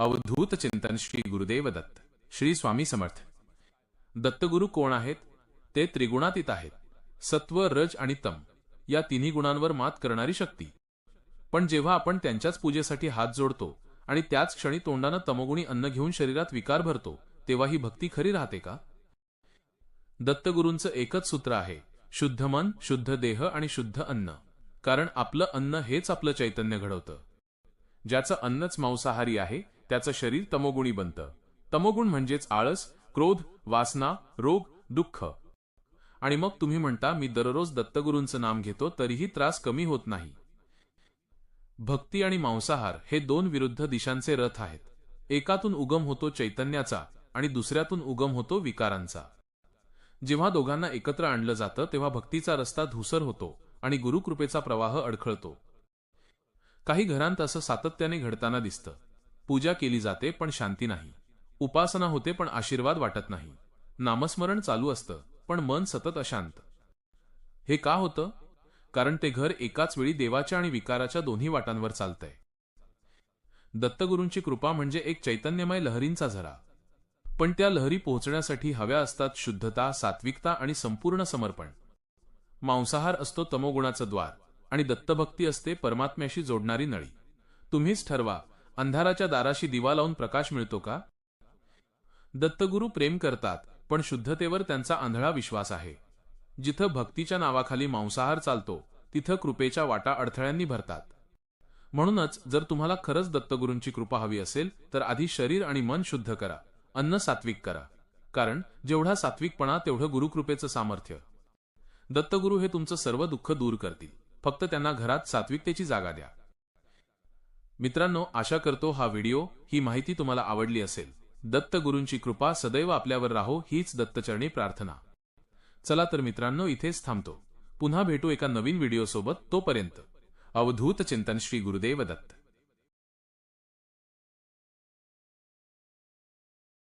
अवधूत चिंतन श्री गुरुदेव दत्त श्री स्वामी समर्थ। दत्तगुरु कोण आहेत? ते त्रिगुणातीत आहेत। सत्व, रज आणि तम या तिन्ही गुणांवर मात करणारी शक्ती। पण जेव्हा आपण त्यांच्याच पूजेसाठी हात जोडतो आणि त्याच क्षणी तोंडाने तमोगुणी अन्न घेऊन शरीरात विकार भरतो, तेव्हा ही भक्ती खरी राहते का? दत्तगुरूंचं एकच सूत्र आहे, शुद्ध मन, शुद्ध देह आणि शुद्ध अन्न। कारण आपलं अन्न हेच आपलं चैतन्य घडवतं। ज्याचं अन्नच मांसाहारी आहे त्याचं शरीर तमोगुणी बनतं। तमोगुण म्हणजेच आळस, क्रोध, वासना, रोग, दुःख। आणि मग तुम्ही म्हणता मी दररोज दत्तगुरूंचं नाम घेतो तरीही त्रास कमी होत नाही। भक्ती आणि मांसाहार हे दोन विरुद्ध दिशांचे रथ आहेत। एकातून उगम होतो चैतन्याचा आणि दुसऱ्यातून उगम होतो विकारांचा। जेव्हा दोघांना एकत्र आणलं जातं तेव्हा भक्तीचा रस्ता धूसर होतो आणि गुरुकृपेचा प्रवाह अडखळतो। काही घरांत असं सातत्याने घडताना दिसतं। पूजा केली जाते पण शांती नाही, उपासना होते पण आशीर्वाद वाटत नाही, नामस्मरण चालू असतं पण मन सतत अशांत। हे का होतं? कारण ते घर एकाच वेळी देवाच्या आणि विकाराच्या दोन्ही वाटांवर चालतंय। दत्तगुरूंची कृपा म्हणजे एक चैतन्यमय लहरींचा झरा, पण त्या लहरी पोहोचण्यासाठी हव्या असतात शुद्धता, सात्विकता आणि संपूर्ण समर्पण। मांसाहार असतो तमोगुणाचं द्वार आणि दत्तभक्ती असते परमात्म्याशी जोडणारी नळी। तुम्हीच ठरवा, अंधाराच्या दाराशी दिवा लावून प्रकाश मिळतो का? दत्तगुरू प्रेम करतात पण शुद्धतेवर त्यांचा आंधळा विश्वास आहे। जिथं भक्तीच्या नावाखाली मांसाहार चालतो तिथं कृपेच्या वाटा अडथळ्यांनी भरतात। म्हणूनच जर तुम्हाला खरंच दत्तगुरूंची कृपा हवी असेल तर आधी शरीर आणि मन शुद्ध करा, अन्न सात्विक करा। कारण जेवढा सात्विकपणा तेवढं गुरुकृपेचं सामर्थ्य। दत्तगुरू हे तुमचं सर्व दुःख दूर करतील, फक्त त्यांना घरात सात्विकतेची जागा द्या। मित्रांनो, आशा करतो हा व्हिडिओ, ही माहिती तुम्हाला आवडली असेल। दत्तगुरूंची कृपा सदैव आपल्यावर राहो हीच दत्तचरणी प्रार्थना। चला तर मित्रांनो, इथेच थांबतो। पुन्हा भेटू एका नवीन व्हिडिओ सोबत। तोपर्यंत अवधूत चिंतन श्री गुरुदेव दत्त।